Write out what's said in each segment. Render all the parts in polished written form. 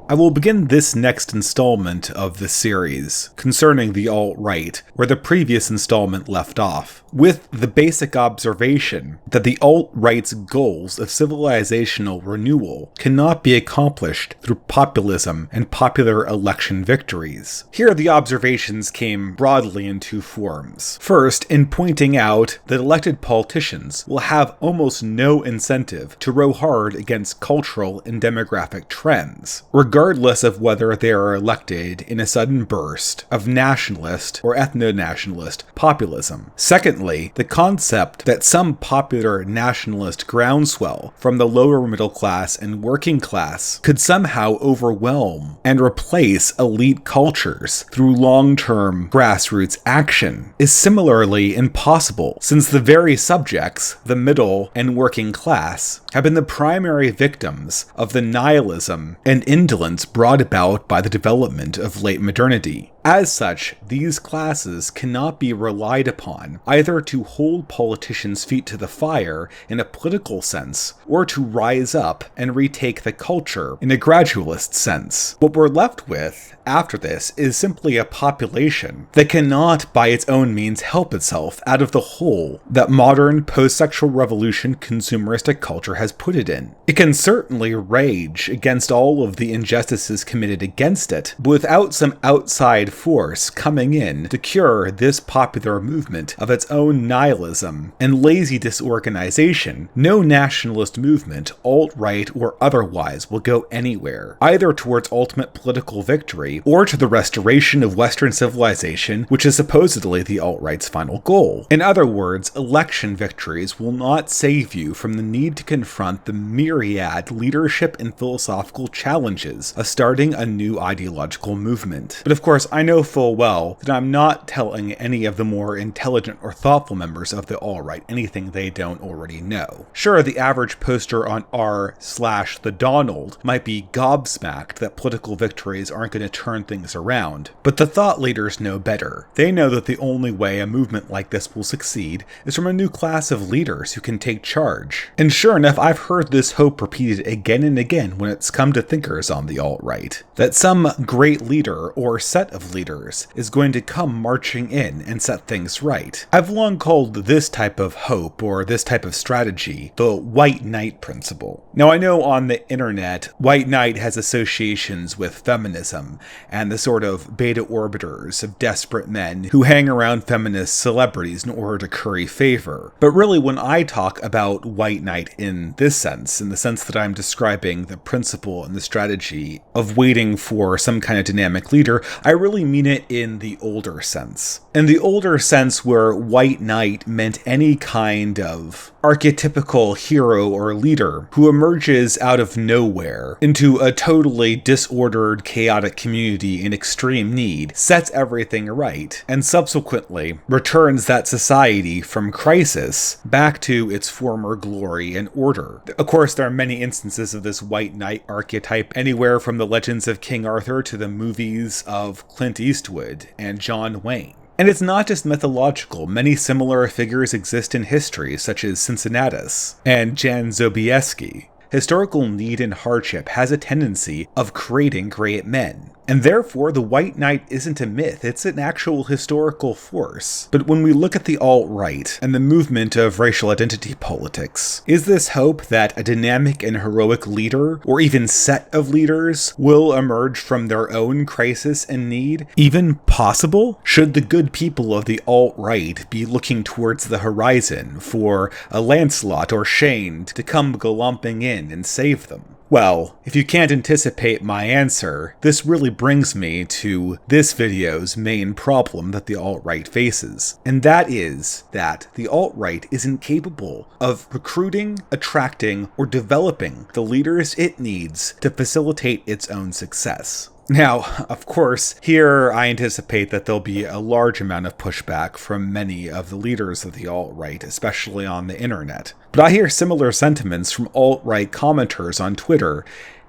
I will begin this next installment of this series, concerning the alt-right, where the previous installment left off, with the basic observation that the alt-right's goals of civilizational renewal cannot be accomplished through populism and popular election victories. Here the observations came broadly in two forms. First, in pointing out that elected politicians will have almost no incentive to row hard against cultural and demographic trends, regardless of whether they are elected in a sudden burst of nationalist or ethno-nationalist populism. Secondly, the concept that some popular nationalist groundswell from the lower middle class and working class could somehow overwhelm and replace elite cultures through long-term grassroots action is similarly impossible, since the very subjects, the middle and working class, have been the primary victims of the nihilism and indolence brought about by the development of late modernity. As such, these classes cannot be relied upon either to hold politicians' feet to the fire in a political sense, or to rise up and retake the culture in a gradualist sense. What we're left with after this is simply a population that cannot by its own means help itself out of the hole that modern post-sexual revolution consumeristic culture has put it in. It can certainly rage against all of the injustices committed against it, but without some outside force coming in to cure this popular movement of its own nihilism and lazy disorganization, no nationalist movement, alt-right or otherwise, will go anywhere, either towards ultimate political victory or to the restoration of Western civilization, which is supposedly the alt-right's final goal. In other words, election victories will not save you from the need to confront the myriad leadership and philosophical challenges of starting a new ideological movement. But of course, I know full well that I'm not telling any of the more intelligent or thoughtful members of the alt-right anything they don't already know. Sure, the average poster on r/the Donald might be gobsmacked that political victories aren't going to turn things around, but the thought leaders know better. They know that the only way a movement like this will succeed is from a new class of leaders who can take charge. And sure enough, I've heard this hope repeated again and again when it's come to thinkers on the alt-right, that some great leader or set of leaders is going to come marching in and set things right. I've long called this type of hope or this type of strategy the white knight principle. Now I know on the internet, white knight has associations with feminism and the sort of beta orbiters of desperate men who hang around feminist celebrities in order to curry favor. But really, when I talk about white knight in this sense, in the sense that I'm describing the principle and the strategy of waiting for some kind of dynamic leader, I really mean it in the older sense. In the older sense where white knight meant any kind of archetypical hero or leader who emerges out of nowhere into a totally disordered, chaotic community in extreme need, sets everything right, and subsequently returns that society from crisis back to its former glory and order. Of course, there are many instances of this white knight archetype, anywhere from the legends of King Arthur to the movies of Clint Eastwood and John Wayne. And it's not just mythological. Many similar figures exist in history, such as Cincinnatus and Jan Sobieski. Historical need and hardship has a tendency of creating great men. And therefore, the white knight isn't a myth, it's an actual historical force. But when we look at the alt-right and the movement of racial identity politics, is this hope that a dynamic and heroic leader, or even set of leaders, will emerge from their own crisis and need even possible? Should the good people of the alt-right be looking towards the horizon for a Lancelot or Shane to come galloping in and save them? Well, if you can't anticipate my answer, this really brings me to this video's main problem that the alt-right faces. And that is that the alt-right is incapable of recruiting, attracting, or developing the leaders it needs to facilitate its own success. Now, of course, here I anticipate that there'll be a large amount of pushback from many of the leaders of the alt-right, especially on the internet. But I hear similar sentiments from alt-right commenters on Twitter,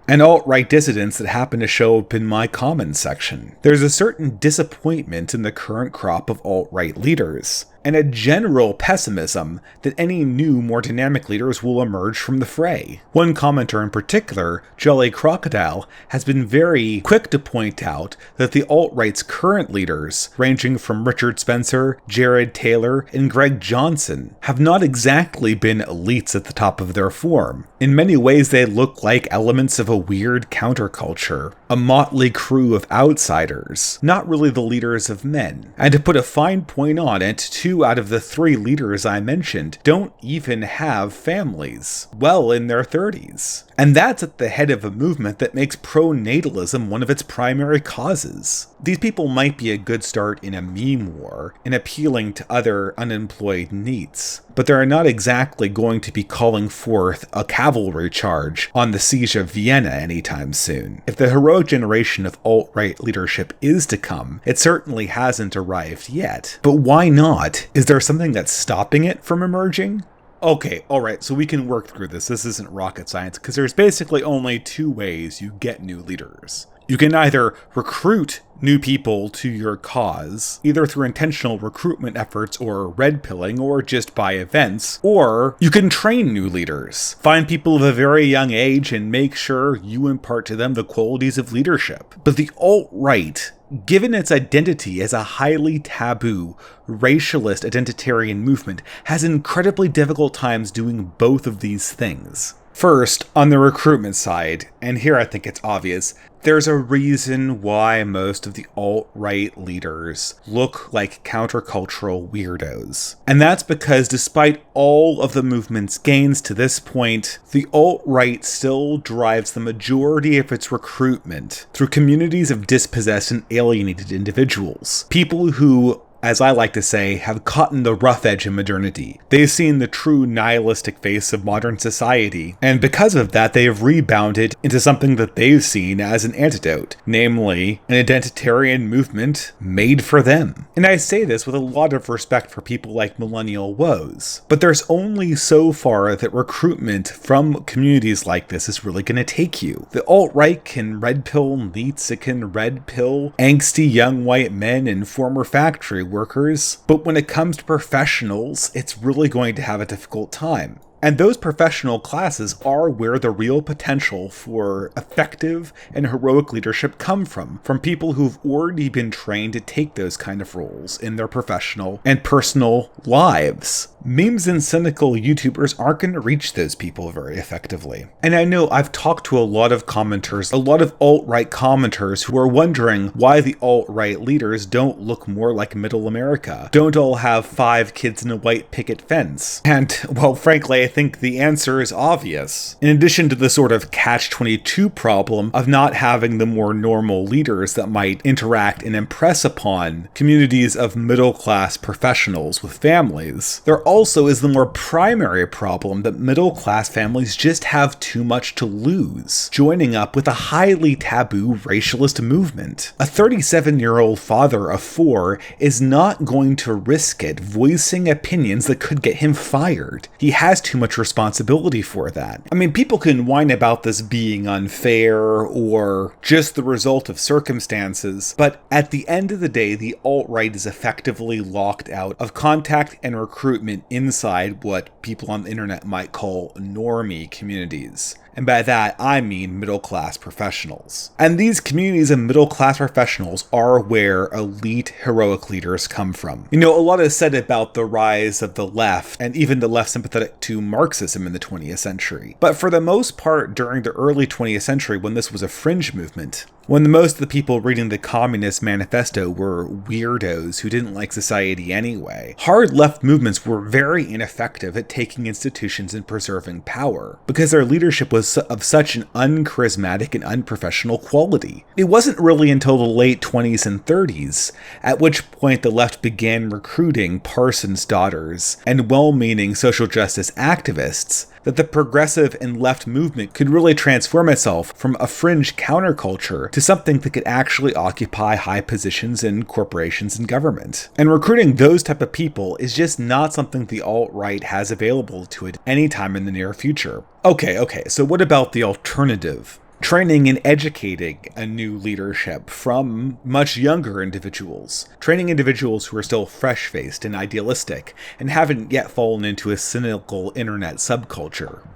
and alt-right dissidents that happen to show up in my comments section. There's a certain disappointment in the current crop of alt-right leaders. and a general pessimism that any new, more dynamic leaders will emerge from the fray. One commenter in particular, Jolly Crocodile, has been very quick to point out that the alt-right's current leaders, ranging from Richard Spencer, Jared Taylor, and Greg Johnson, have not exactly been elites at the top of their form. In many ways, they look like elements of a weird counterculture, a motley crew of outsiders, not really the leaders of men. And to put a fine point on it, 2 out of the 3 leaders I mentioned don't even have families, well in their 30s. And that's at the head of a movement that makes pronatalism one of its primary causes. These people might be a good start in a meme war, in appealing to other unemployed NEETs, but they're not exactly going to be calling forth a cavalry charge on the siege of Vienna anytime soon. If the heroic generation of alt-right leadership is to come, it certainly hasn't arrived yet. But why not? Is there something that's stopping it from emerging? Okay, alright, so we can work through this. This isn't rocket science, because there's basically only 2 ways you get new leaders. You can either recruit new people to your cause, either through intentional recruitment efforts or red pilling or just by events, or you can train new leaders. Find people of a very young age and make sure you impart to them the qualities of leadership. But the alt-right, given its identity as a highly taboo, racialist identitarian movement, has incredibly difficult times doing both of these things. First, on the recruitment side, and here I think it's obvious, there's a reason why most of the alt-right leaders look like countercultural weirdos. And that's because despite all of the movement's gains to this point, the alt-right still drives the majority of its recruitment through communities of dispossessed and alienated individuals. People who, as I like to say, have caught in the rough edge of modernity. They've seen the true nihilistic face of modern society, and because of that, they have rebounded into something that they've seen as an antidote, namely, an identitarian movement made for them. And I say this with a lot of respect for people like Millennial Woes, but there's only so far that recruitment from communities like this is really going to take you. The alt-right can red pill NEETs, it can red pill angsty young white men and former factory workers, but when it comes to professionals, it's really going to have a difficult time. And those professional classes are where the real potential for effective and heroic leadership come from people who've already been trained to take those kind of roles in their professional and personal lives. Memes and cynical YouTubers aren't going to reach those people very effectively. And I know I've talked to a lot of commenters, a lot of alt-right commenters who are wondering why the alt-right leaders don't look more like middle America, don't all have 5 kids in a white picket fence. And, well, frankly, I think the answer is obvious. In addition to the sort of catch-22 problem of not having the more normal leaders that might interact and impress upon communities of middle-class professionals with families, there also is the more primary problem that middle-class families just have too much to lose, joining up with a highly taboo racialist movement. A 37-year-old father of 4 is not going to risk it voicing opinions that could get him fired. He has too much responsibility for that. I mean, people can whine about this being unfair or just the result of circumstances, but at the end of the day, the alt-right is effectively locked out of contact and recruitment inside what people on the internet might call normie communities. And by that, I mean middle-class professionals. And these communities of middle-class professionals are where elite heroic leaders come from. You know, a lot is said about the rise of the left, and even the left sympathetic to Marxism in the 20th century. But for the most part, during the early 20th century, when this was a fringe movement, when most of the people reading the Communist Manifesto were weirdos who didn't like society anyway, hard left movements were very ineffective at taking institutions and preserving power, because their leadership was of such an uncharismatic and unprofessional quality. It wasn't really until the late 20s and 30s, at which point the left began recruiting Parsons' daughters and well-meaning social justice activists, that the progressive and left movement could really transform itself from a fringe counterculture to something that could actually occupy high positions in corporations and government. And recruiting those type of people is just not something the alt-right has available to it anytime in the near future. Okay, so what about the alternative? training and educating a new leadership from much younger individuals, training individuals who are still fresh-faced and idealistic and haven't yet fallen into a cynical internet subculture.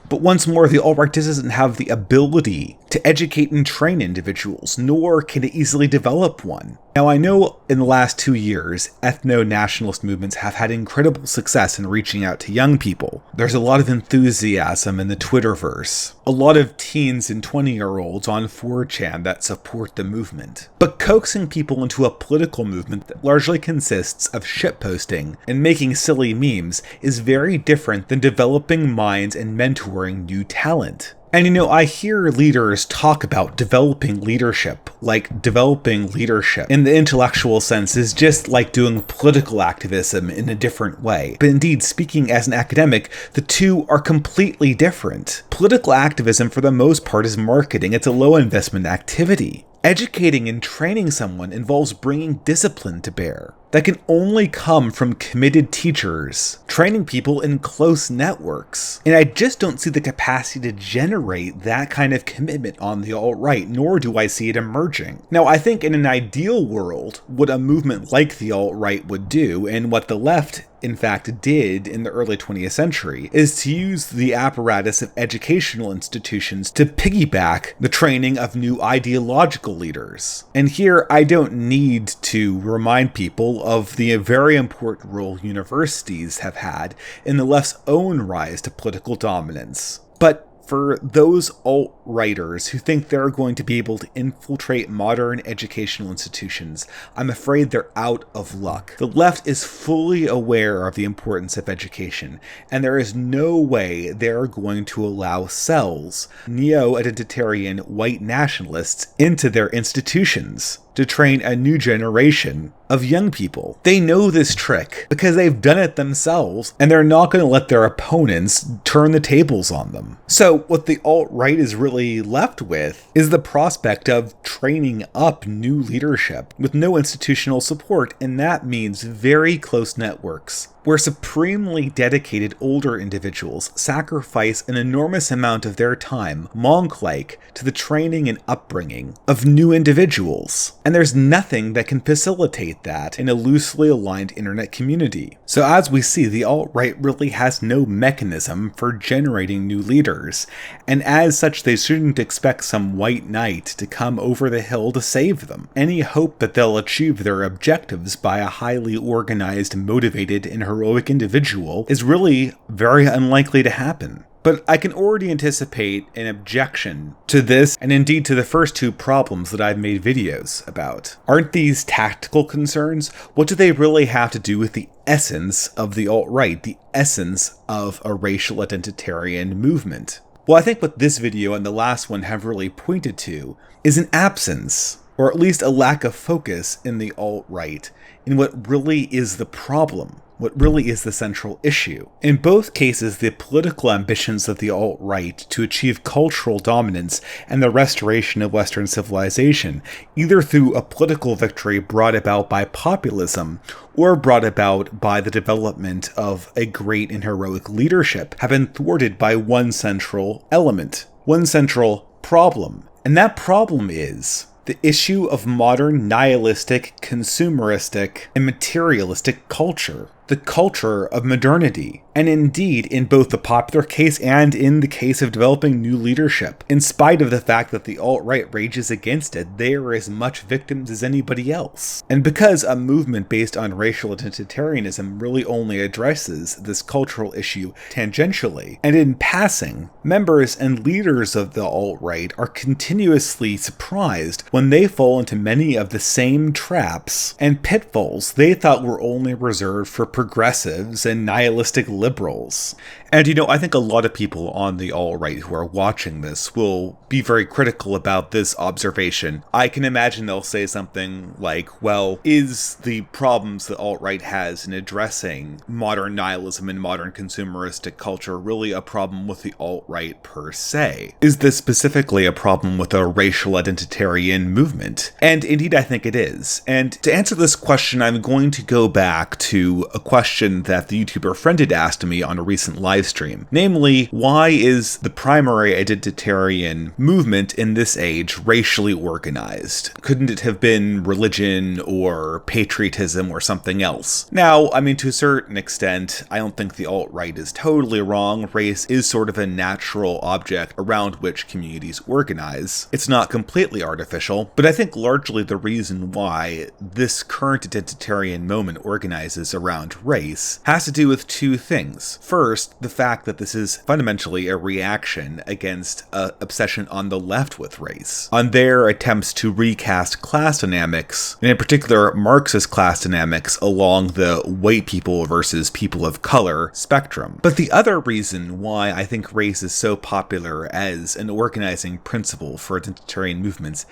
But once more, the alt-right doesn't have the ability to educate and train individuals, nor can it easily develop one. Now, I know in the last 2 years, ethno-nationalist movements have had incredible success in reaching out to young people. There's a lot of enthusiasm in the Twitterverse, a lot of teens and 20-year-olds on 4chan that support the movement. But coaxing people into a political movement that largely consists of shitposting and making silly memes is very different than developing minds and mentoring new talent. And I hear leaders talk about developing leadership, like developing leadership in the intellectual sense is just like doing political activism in a different way. But indeed, speaking as an academic, the two are completely different. Political activism, for the most part, is marketing. It's a low investment activity. Educating and training someone involves bringing discipline to bear. That can only come from committed teachers, training people in close networks. And I just don't see the capacity to generate that kind of commitment on the alt-right, nor do I see it emerging. Now, I think in an ideal world, what a movement like the alt-right would do, and what the left in fact did in the early 20th century, is to use the apparatus of educational institutions to piggyback the training of new ideological leaders. And here, I don't need to remind people of the very important role universities have had in the left's own rise to political dominance. But for those alt-righters who think they're going to be able to infiltrate modern educational institutions, I'm afraid they're out of luck. The left is fully aware of the importance of education, and there is no way they're going to allow cells, neo-identitarian white nationalists, into their institutions to train a new generation of young people. They know this trick because they've done it themselves, and they're not going to let their opponents turn the tables on them. So what the alt-right is really left with is the prospect of training up new leadership with no institutional support, and that means very close networks, where supremely dedicated older individuals sacrifice an enormous amount of their time, monk-like, to the training and upbringing of new individuals. And there's nothing that can facilitate that in a loosely aligned internet community. So as we see, the alt-right really has no mechanism for generating new leaders, and as such they shouldn't expect some white knight to come over the hill to save them. Any hope that they'll achieve their objectives by a highly organized, motivated, and heroic individual is really very unlikely to happen. But I can already anticipate an objection to this, and indeed to the first two problems that I've made videos about. Aren't these tactical concerns? What do they really have to do with the essence of the alt-right, the essence of a racial identitarian movement? Well, I think what this video and the last one have really pointed to is an absence, or at least a lack of focus in the alt-right, in what really is the problem, what really is the central issue. In both cases, the political ambitions of the alt-right to achieve cultural dominance and the restoration of Western civilization, either through a political victory brought about by populism or brought about by the development of a great and heroic leadership, have been thwarted by one central element, one central problem. And that problem is the issue of modern nihilistic, consumeristic, and materialistic culture. The culture of modernity. And indeed, in both the popular case and in the case of developing new leadership, in spite of the fact that the alt-right rages against it, they are as much victims as anybody else. And because a movement based on racial identitarianism really only addresses this cultural issue tangentially, and in passing, members and leaders of the alt-right are continuously surprised when they fall into many of the same traps and pitfalls they thought were only reserved for progressives and nihilistic liberals. And I think a lot of people on the alt-right who are watching this will be very critical about this observation. I can imagine they'll say something like, well, is the problems the alt-right has in addressing modern nihilism and modern consumeristic culture really a problem with the alt-right per se? Is this specifically a problem with a racial identitarian movement? And indeed, I think it is. And to answer this question, I'm going to go back to a question that the YouTuber friend had asked me on a recent live stream. Namely, why is the primary identitarian movement in this age racially organized? Couldn't it have been religion or patriotism or something else? Now, I mean, to a certain extent, I don't think the alt-right is totally wrong. Race is sort of a natural object around which communities organize. It's not completely artificial, but I think largely the reason why this current identitarian moment organizes around race has to do with two things. First, the fact that this is fundamentally a reaction against an obsession on the left with race, on their attempts to recast class dynamics, and in particular Marxist class dynamics along the white people versus people of color spectrum. But the other reason why I think race is so popular as an organizing principle for identitarian movements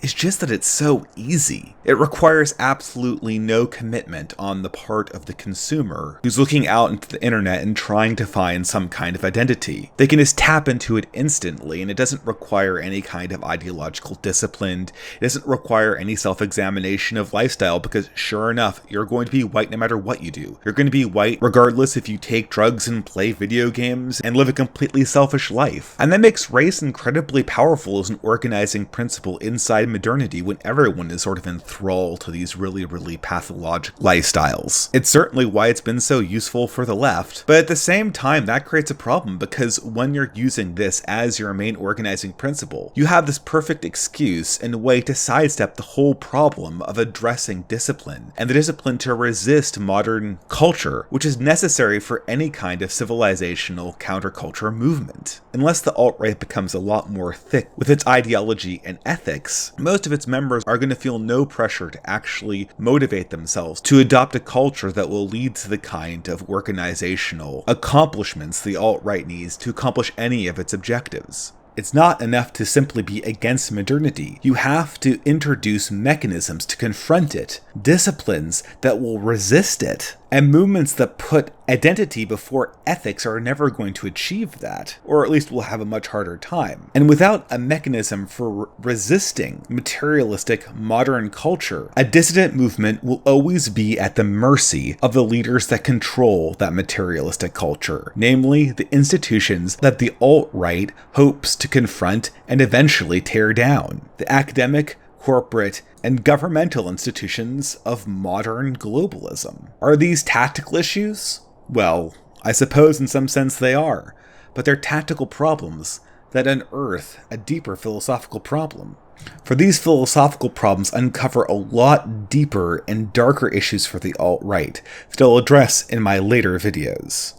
is just that it's so easy. It requires absolutely no commitment on the part of the consumer who's looking out into the internet and trying to find some kind of identity. They can just tap into it instantly, and it doesn't require any kind of ideological discipline. It doesn't require any self-examination of lifestyle, because sure enough, you're going to be white no matter what you do. You're going to be white regardless if you take drugs and play video games and live a completely selfish life. And that makes race incredibly powerful as an organizing principle inside modernity when everyone is sort of enthralled to these really pathological lifestyles. It's certainly why it's been so useful for the left, but at the same time that creates a problem, because when you're using this as your main organizing principle, you have this perfect excuse and way to sidestep the whole problem of addressing discipline, and the discipline to resist modern culture, which is necessary for any kind of civilizational counterculture movement. Unless the alt-right becomes a lot more thick with its ideology and ethics, most of its members are going to feel no pressure to actually motivate themselves to adopt a culture that will lead to the kind of organizational accomplishments the alt-right needs to accomplish any of its objectives. It's not enough to simply be against modernity. You have to introduce mechanisms to confront it, disciplines that will resist it, and movements that put identity before ethics are never going to achieve that, or at least will have a much harder time. And without a mechanism for resisting materialistic modern culture, a dissident movement will always be at the mercy of the leaders that control that materialistic culture, namely the institutions that the alt-right hopes to confront and eventually tear down. The academic, corporate, and governmental institutions of modern globalism. Are these tactical issues? Well, I suppose in some sense they are, but they're tactical problems that unearth a deeper philosophical problem. For these philosophical problems uncover a lot deeper and darker issues for the alt-right that I'll address in my later videos.